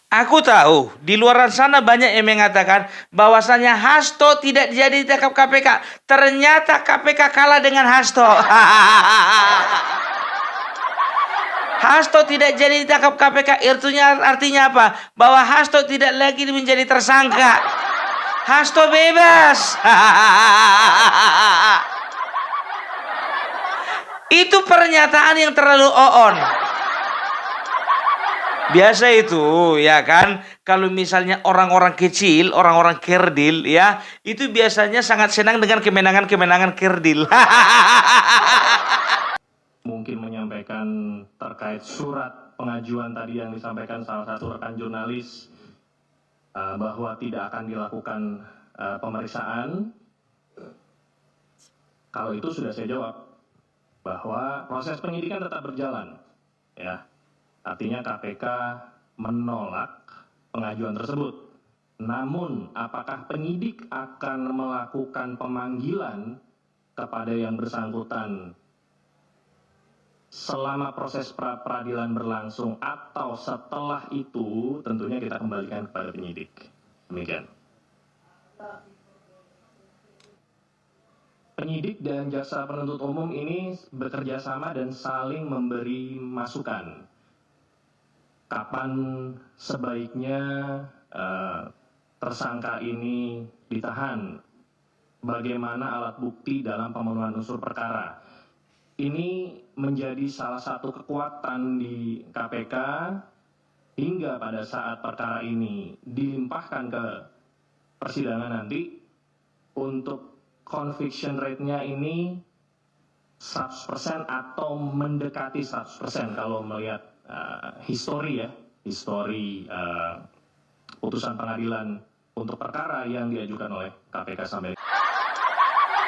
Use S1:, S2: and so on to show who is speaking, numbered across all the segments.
S1: Aku tahu di luar sana banyak yang mengatakan bahwasanya Hasto tidak jadi ditangkap KPK. Ternyata KPK kalah dengan Hasto. Hasto tidak jadi ditangkap KPK. Artinya apa? Bahwa Hasto tidak lagi menjadi tersangka. Hasto bebas. Itu pernyataan yang terlalu on. Biasa itu, ya kan? Kalau misalnya orang-orang kecil, orang-orang kerdil, ya, itu biasanya sangat senang dengan kemenangan-kemenangan kerdil.
S2: Mungkin menyampaikan terkait surat pengajuan tadi yang disampaikan salah satu rekan jurnalis bahwa tidak akan dilakukan pemeriksaan. Kalau itu sudah saya jawab bahwa proses penyidikan tetap berjalan, ya. Artinya KPK menolak pengajuan tersebut. Namun, apakah penyidik akan melakukan pemanggilan kepada yang bersangkutan selama proses peradilan berlangsung atau setelah itu, tentunya kita kembalikan kepada penyidik. Demikian. Penyidik dan jaksa penuntut umum ini bekerja sama dan saling memberi masukan. Kapan sebaiknya tersangka ini ditahan? Bagaimana alat bukti dalam pemenuhan unsur perkara? Ini menjadi salah satu kekuatan di KPK hingga pada saat perkara ini dilimpahkan ke persidangan nanti untuk conviction rate-nya ini 100% atau mendekati 100% kalau melihat histori putusan pengadilan untuk perkara yang diajukan oleh KPK sampai.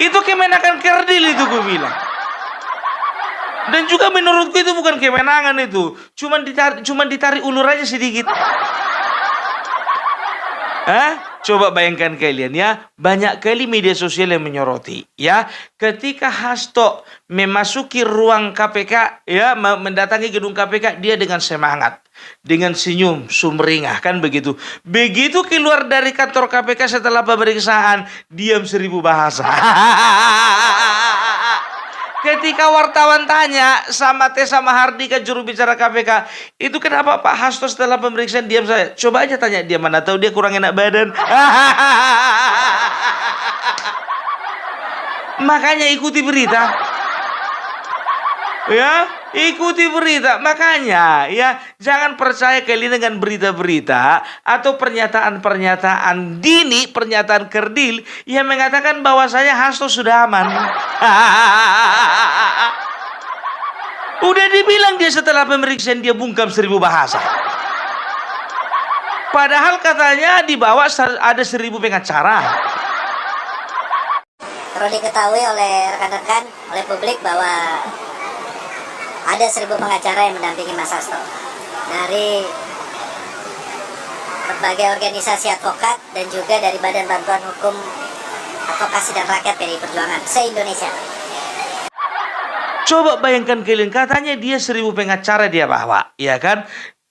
S1: Itu kemenangan kerdil itu gue bilang. Dan juga menurutku itu bukan kemenangan itu, cuman ditarik ulur aja sedikit. Coba bayangkan kalian ya, banyak kali media sosial yang menyoroti ya, ketika Hasto memasuki ruang KPK ya, mendatangi gedung KPK, dia dengan semangat, dengan senyum sumringah kan begitu. Begitu keluar dari kantor KPK setelah pemeriksaan, diam 1000 bahasa. Ketika wartawan tanya sama Tessa Mahardika, juru bicara KPK, itu kenapa Pak Hasto setelah pemeriksaan diam saja? Coba aja tanya dia, mana tahu dia kurang enak badan. Makanya ikuti berita. Ya, ikuti berita. Makanya ya, jangan percaya kalian dengan berita-berita atau pernyataan-pernyataan dini, pernyataan kerdil yang mengatakan bahwasanya Hasto sudah aman. Udah dibilang dia setelah pemeriksaan dia bungkam 1000 bahasa. Padahal katanya di bawah ada 1000 pengacara.
S3: Perlu diketahui oleh rekan-rekan, oleh publik bahwa ada 1000 pengacara yang mendampingi Mas Hasto dari berbagai organisasi advokat dan juga dari Badan Bantuan Hukum Advokasi dan Rakyat PDI Perjuangan se-Indonesia.
S1: Coba bayangkan kalian, katanya dia 1000 pengacara dia bawa, ya kan?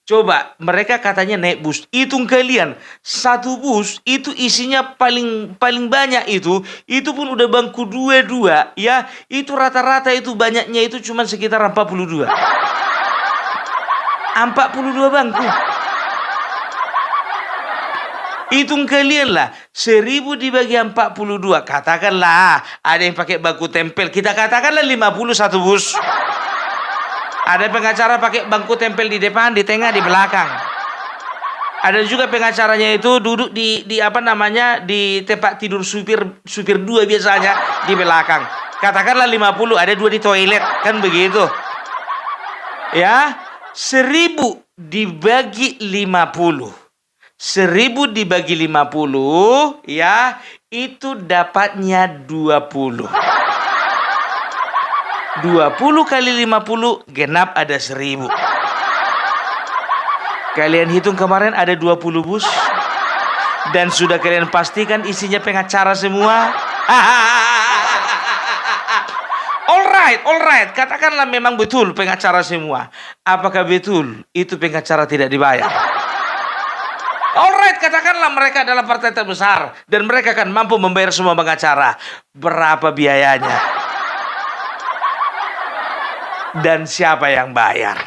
S1: Coba mereka katanya naik bus, hitung kalian, satu bus itu isinya paling banyak itu pun udah bangku 22 ya, itu rata-rata itu banyaknya itu cuma sekitar 42 bangku. Hitung kalian lah, 1000 dibagi 42, katakanlah ada yang pakai bangku tempel, kita katakanlah 50 satu bus. Ada pengacara pakai bangku tempel di depan, di tengah, di belakang. Ada juga pengacaranya itu duduk di tempat tidur supir 2 biasanya di belakang. Katakanlah 50, ada 2 di toilet, kan begitu. Ya, 1000 dibagi 50. 1000 dibagi 50, ya, itu dapatnya 20. 20 kali 50 genap ada 1000. Kalian hitung kemarin ada 20 bus. Dan sudah kalian pastikan isinya pengacara semua. Alright. Katakanlah memang betul pengacara semua. Apakah betul itu pengacara tidak dibayar? katakanlah mereka adalah partai terbesar dan mereka akan mampu membayar semua pengacara. Berapa biayanya? Dan siapa yang bayar?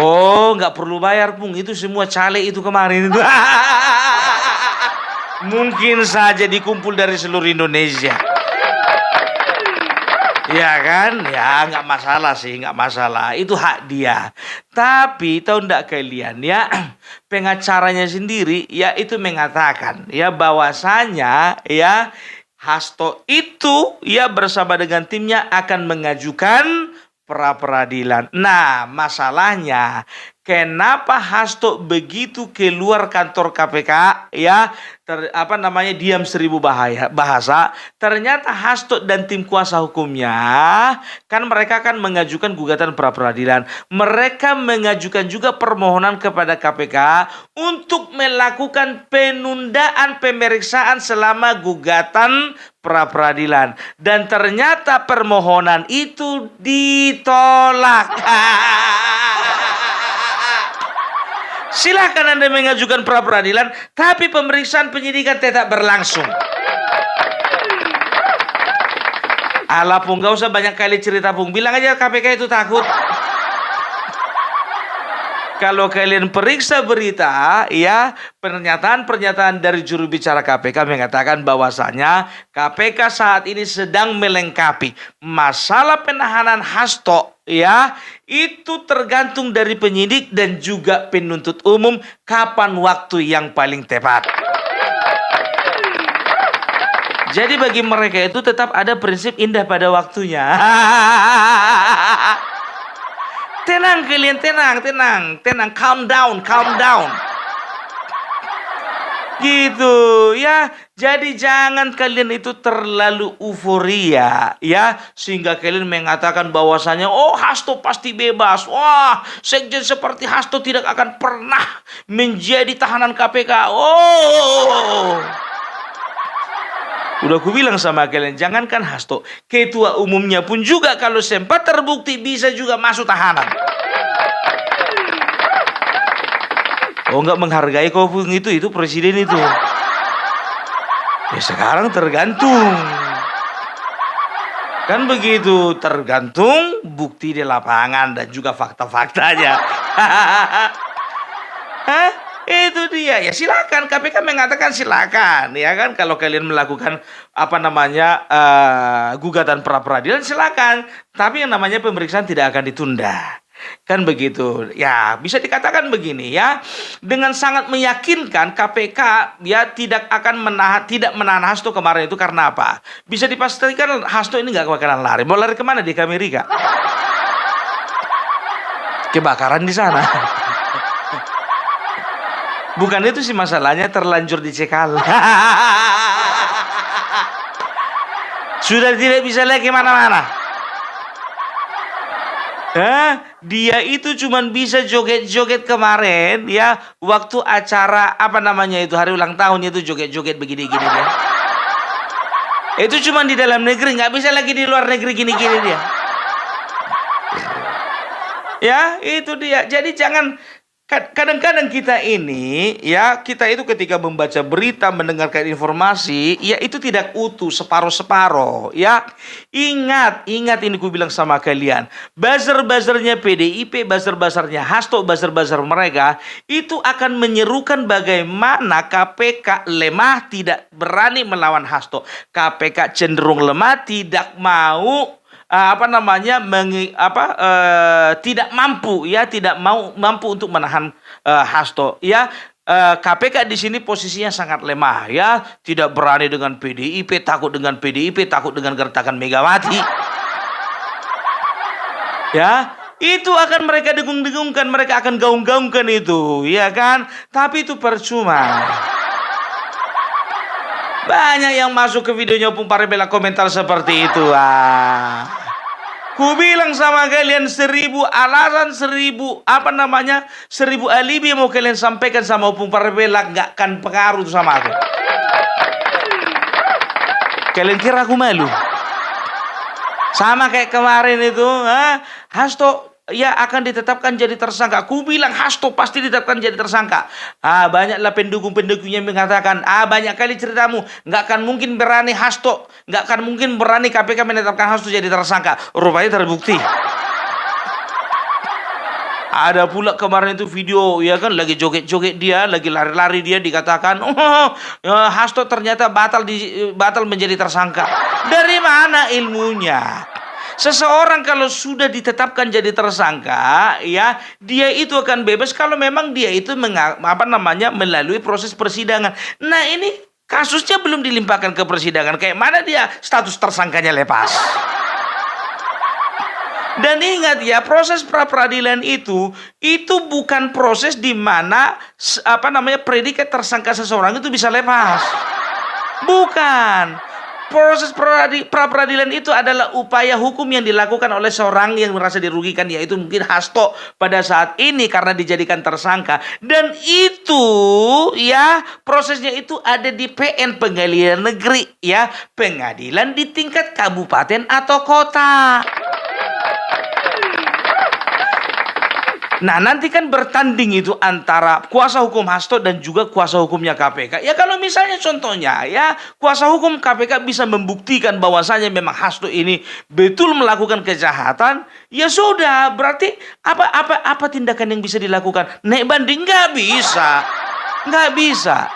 S1: Oh, nggak perlu bayar, Pung. Itu semua caleg itu kemarin itu. Mungkin saja dikumpul dari seluruh Indonesia. Ya kan? Ya nggak masalah sih, nggak masalah. Itu hak dia. Tapi tahu nggak kalian ya, pengacaranya sendiri ya itu mengatakan ya bahwasanya ya Hasto itu ya bersama dengan timnya akan mengajukan pra peradilan. Nah, masalahnya kenapa Hasto begitu keluar kantor KPK ya diam seribu bahasa. Ternyata Hasto dan tim kuasa hukumnya kan mereka kan mengajukan gugatan pra peradilan. Mereka mengajukan juga permohonan kepada KPK untuk melakukan penundaan pemeriksaan selama gugatan pra peradilan. Dan ternyata permohonan itu ditolak. Silakan Anda mengajukan pra peradilan, tapi pemeriksaan penyidikan tetap berlangsung. Alah, Pung, gak usah banyak kali cerita, Pung. Bilang aja KPK itu takut. Kalau kalian periksa berita, ya pernyataan-pernyataan dari juru bicara KPK mengatakan bahwasanya KPK saat ini sedang melengkapi masalah penahanan Hasto. Ya, itu tergantung dari penyidik dan juga penuntut umum kapan waktu yang paling tepat. Jadi bagi mereka itu tetap ada prinsip indah pada waktunya. Tenang kalian, tenang, calm down. Gitu ya. Jadi jangan kalian itu terlalu euforia ya, sehingga kalian mengatakan bahwasanya oh Hasto pasti bebas. Wah, sekjen seperti Hasto tidak akan pernah menjadi tahanan KPK. Oh. Udah aku bilang sama kalian, jangankan Hasto, ketua umumnya pun juga kalau sempat terbukti bisa juga masuk tahanan. Oh, nggak menghargai kau pun itu presiden itu. Ya sekarang tergantung. Kan begitu, tergantung bukti di lapangan dan juga fakta-faktanya. Hah? Itu dia. Ya silakan, KPK mengatakan silakan, ya kan, kalau kalian melakukan gugatan pra peradilan silakan. Tapi yang namanya pemeriksaan tidak akan ditunda. Kan begitu. Ya, bisa dikatakan begini ya. Dengan sangat meyakinkan KPK ya tidak menahan Hasto kemarin itu karena apa? Bisa dipastikan Hasto ini nggak bakalan lari. Mau lari kemana? Di Amerika. Kebakaran di sana. Bukan itu sih masalahnya, terlanjur dicekal. Sudah tidak bisa lagi kemana-mana. Dia itu cuman bisa joget-joget kemarin ya, waktu acara hari ulang tahunnya itu joget-joget begini-gini dia. Itu cuman di dalam negeri, nggak bisa lagi di luar negeri gini-gini dia. Ya, itu dia. Jadi jangan kadang-kadang kita itu ketika membaca berita, mendengarkan informasi, ya itu tidak utuh, separuh-separuh, ya. Ingat ini ku bilang sama kalian, buzzer-buzzernya PDIP, buzzer-buzzernya Hasto, buzzer-buzzer mereka, itu akan menyerukan bagaimana KPK lemah, tidak berani melawan Hasto. KPK cenderung lemah, tidak mau tidak mampu untuk menahan Hasto ya. KPK di sini posisinya sangat lemah ya, tidak berani dengan PDIP, takut dengan gertakan Megawati ya. Itu akan mereka dengung-dengungkan, mereka akan gaung-gaungkan itu ya kan, tapi itu percuma. Banyak yang masuk ke videonya Opung Parabella komentar seperti itu. Ku bilang sama kalian 1000 alasan, 1000 alibi yang mau kalian sampaikan sama Opung Parabella nggak akan pengaruh sama aku. Kalian kira aku malu? Sama kayak kemarin itu, Hasto ya akan ditetapkan jadi tersangka. Ku bilang Hasto pasti ditetapkan jadi tersangka. Banyaklah pendukung-pendukungnya mengatakan, banyak kali ceritamu, nggak akan mungkin berani Hasto, nggak akan mungkin berani KPK menetapkan Hasto jadi tersangka. Rupanya terbukti. Ada pula kemarin itu video, ya kan, lagi joget-joget dia, lagi lari-lari dia, dikatakan, Hasto ternyata batal menjadi tersangka. Dari mana ilmunya? Seseorang kalau sudah ditetapkan jadi tersangka, ya, dia itu akan bebas kalau memang dia itu melalui proses persidangan. Nah, ini kasusnya belum dilimpahkan ke persidangan. Kayak mana dia status tersangkanya lepas? Dan ingat ya, proses pra-peradilan itu bukan proses di mana predikat tersangka seseorang itu bisa lepas. Bukan. Proses pra-peradilan itu adalah upaya hukum yang dilakukan oleh seorang yang merasa dirugikan, yaitu mungkin Hasto pada saat ini karena dijadikan tersangka. Dan itu ya, prosesnya itu ada di PN, Pengadilan Negeri, ya, pengadilan di tingkat kabupaten atau kota. Nah, nanti kan bertanding itu antara kuasa hukum Hasto dan juga kuasa hukumnya KPK. Ya, kalau misalnya contohnya ya, kuasa hukum KPK bisa membuktikan bahwasanya memang Hasto ini betul melakukan kejahatan, ya sudah, berarti apa tindakan yang bisa dilakukan? Naik banding? Nggak bisa. Nggak bisa.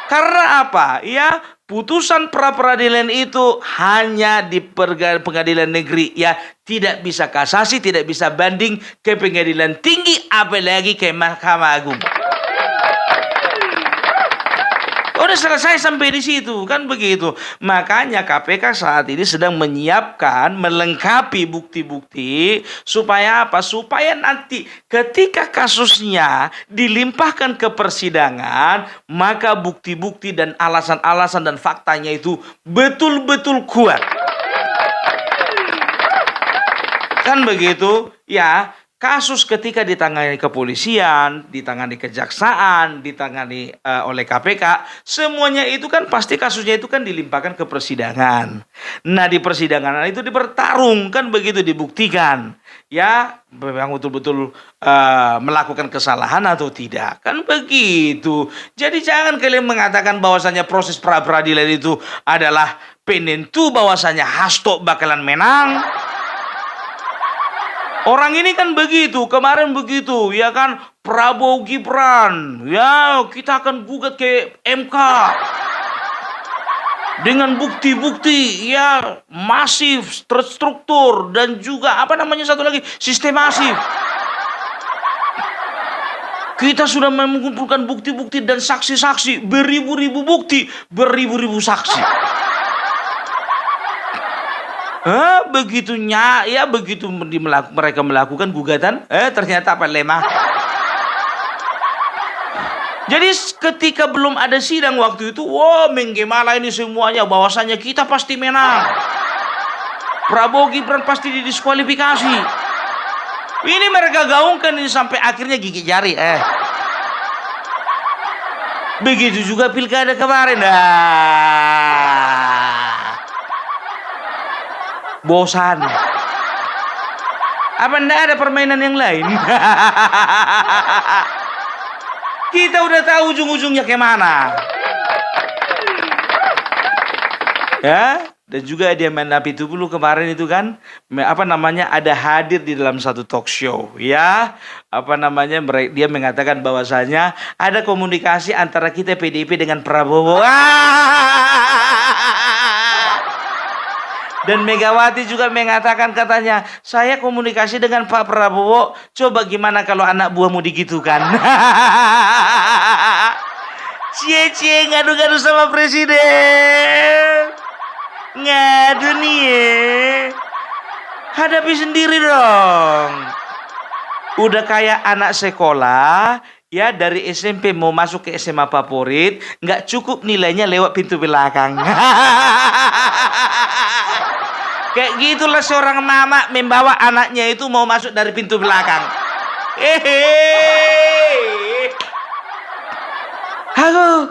S1: Karena apa? Ya, putusan pra-peradilan itu hanya di pengadilan negeri, ya, tidak bisa kasasi, tidak bisa banding ke pengadilan tinggi, apalagi ke Mahkamah Agung. Udah selesai sampai di situ, kan begitu. Makanya KPK saat ini sedang menyiapkan, melengkapi bukti-bukti supaya apa? Supaya nanti ketika kasusnya dilimpahkan ke persidangan, maka bukti-bukti dan alasan-alasan dan faktanya itu betul-betul kuat. Kan begitu? Ya. Kasus ketika ditangani kepolisian, ditangani kejaksaan, ditangani oleh KPK, semuanya itu kan pasti kasusnya itu kan dilimpahkan ke persidangan. Nah, di persidangan itu dipertarung, kan begitu, dibuktikan. Ya, memang betul-betul melakukan kesalahan atau tidak. Kan begitu. Jadi jangan kalian mengatakan bahwasanya proses pra-peradilan itu adalah penentu bahwasanya Hasto bakalan menang. Orang ini kan begitu, kemarin begitu, ya kan, Prabowo Gibran, ya, kita akan gugat ke MK dengan bukti-bukti, ya, masif, terstruktur, dan juga satu lagi, sistematif. Kita sudah mengumpulkan bukti-bukti dan saksi-saksi, beribu-ribu bukti, beribu-ribu saksi. Begitunya, ya, begitu mereka melakukan gugatan, ternyata lemah. Jadi ketika belum ada sidang waktu itu, menggemala ini semuanya bahwasanya kita pasti menang. Prabowo Gibran pasti didiskualifikasi. Ini mereka gaungkan ini sampai akhirnya gigit jari. Begitu juga pilkada kemarin. Bosan. Apa enggak ada permainan yang lain? Kita udah tahu ujung-ujungnya kemana. Ya, dan juga dia Napi Tupulu kemarin itu kan, ada hadir di dalam satu talk show, ya. Dia mengatakan bahwasanya ada komunikasi antara kita PDIP dengan Prabowo. Dan Megawati juga mengatakan, katanya, saya komunikasi dengan Pak Prabowo, coba gimana kalau anak buahmu digitukan. Cie-cie ngadu-ngadu sama presiden. Ngadu nih ya. Hadapi sendiri dong. Udah kayak anak sekolah, ya, dari SMP mau masuk ke SMA favorit, nggak cukup nilainya lewat pintu belakang. Kayak gitulah seorang mama membawa anaknya itu mau masuk dari pintu belakang. Aku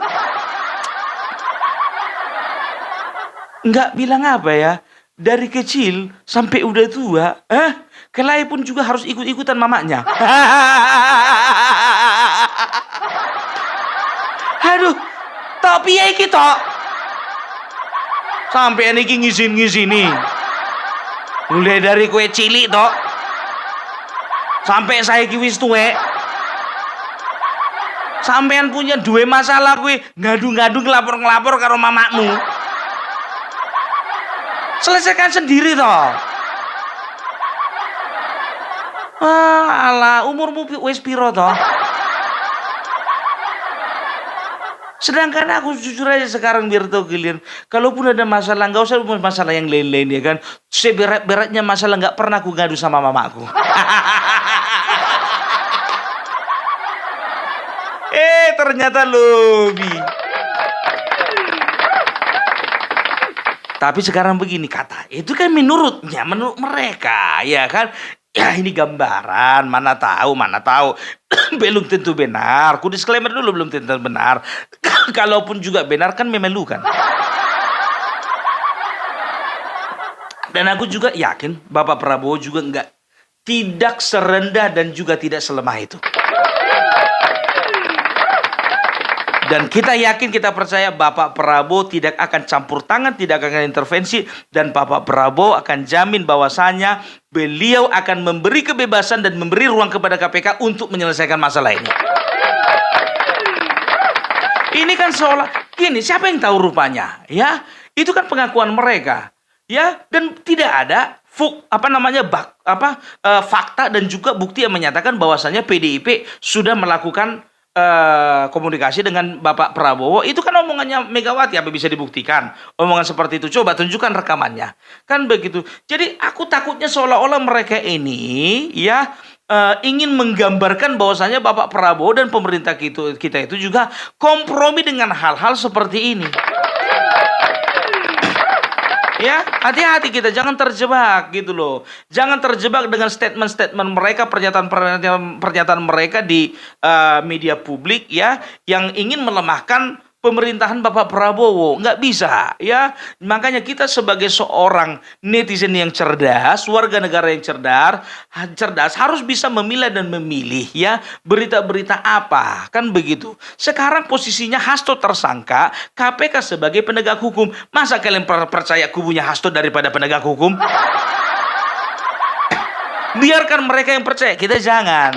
S1: nggak bilang apa ya. dari kecil sampai udah tua, kelahi pun juga harus ikut-ikutan mamanya. Aduh, tapi ya iki tok. Sampai niki ngizin-ngizini. Mulai dari kue cilik tok. Sampai saya wis tuwek. Sampean punya dua masalah kue ngadu-ngadu ngelapor-ngelapor karo mamakmu. Selesaikan sendiri toh. Alah, umurmu wis piro toh? Sedangkan aku jujur aja sekarang biar tahu kalian, kalaupun ada masalah, nggak usah masalah yang lain-lain ya kan. Seberat-beratnya masalah nggak pernah aku ngadu sama mamaku. Ternyata lebih. Tapi sekarang begini kata, itu kan menurut mereka, ya kan? Ya ini gambaran, mana tahu. Belum tentu benar. Ku disclaimer dulu, belum tentu benar. Kalaupun juga benar kan memalukan. Dan aku juga yakin Bapak Prabowo juga tidak serendah dan juga tidak selemah itu. Dan kita yakin, kita percaya Bapak Prabowo tidak akan campur tangan, tidak akan intervensi. Dan Bapak Prabowo akan jamin bahwasanya beliau akan memberi kebebasan dan memberi ruang kepada KPK untuk menyelesaikan masalah ini. Ini kan seolah, gini, siapa yang tahu rupanya? Ya, itu kan pengakuan mereka. Ya, dan tidak ada fakta dan juga bukti yang menyatakan bahwasanya PDIP sudah melakukan komunikasi dengan Bapak Prabowo. Itu kan omongannya Megawati, apa bisa dibuktikan omongan seperti itu? Coba tunjukkan rekamannya, kan begitu. Jadi aku takutnya seolah-olah mereka ini ya ingin menggambarkan bahwasanya Bapak Prabowo dan pemerintah kita itu juga kompromi dengan hal-hal seperti ini. Ya, hati-hati kita, jangan terjebak gitu loh. Jangan terjebak dengan statement-statement mereka, pernyataan mereka di media publik ya, yang ingin melemahkan pemerintahan Bapak Prabowo. Nggak bisa ya. Makanya kita sebagai seorang netizen yang cerdas, warga negara yang cerdas harus bisa memilah dan memilih ya berita-berita apa, kan begitu. Sekarang posisinya Hasto tersangka, KPK sebagai penegak hukum. Masa kalian percaya kubunya Hasto daripada penegak hukum? Biarkan mereka yang percaya, kita jangan.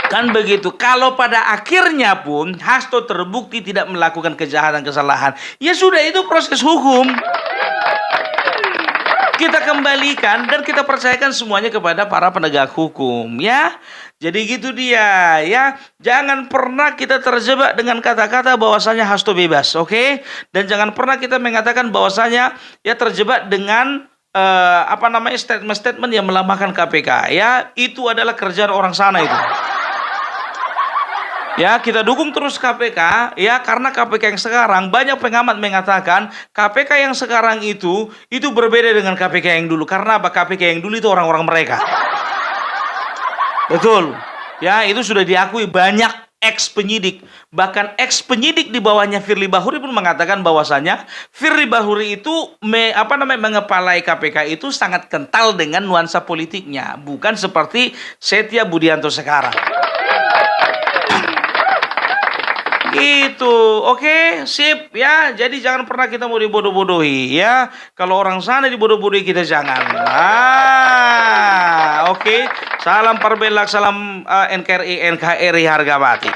S1: Kan begitu. Kalau pada akhirnya pun Hasto terbukti tidak melakukan kesalahan, ya sudah, itu proses hukum. Kita kembalikan dan kita percayakan semuanya kepada para penegak hukum ya. Jadi gitu dia ya. Jangan pernah kita terjebak dengan kata-kata bahwasanya Hasto bebas, oke? Dan jangan pernah kita mengatakan bahwasanya ya terjebak dengan statement-statement yang melemahkan KPK ya. Itu adalah kerjaan orang sana itu. Ya, kita dukung terus KPK ya, karena KPK yang sekarang banyak pengamat mengatakan KPK yang sekarang itu berbeda dengan KPK yang dulu. Karena apa? KPK yang dulu itu orang-orang mereka. Betul. Ya, itu sudah diakui banyak ex-penyidik. Bahkan ex-penyidik di bawahnya Firly Bahuri pun mengatakan bahwasanya Firly Bahuri itu mengepalai KPK itu sangat kental dengan nuansa politiknya, bukan seperti Setia Budianto sekarang. Gitu, oke, sip ya. Jadi jangan pernah kita mau dibodoh-bodohi ya. Kalau orang sana dibodoh-bodohi, kita jangan. Oke. Salam Parbelak, salam NKRI, NKRI harga mati.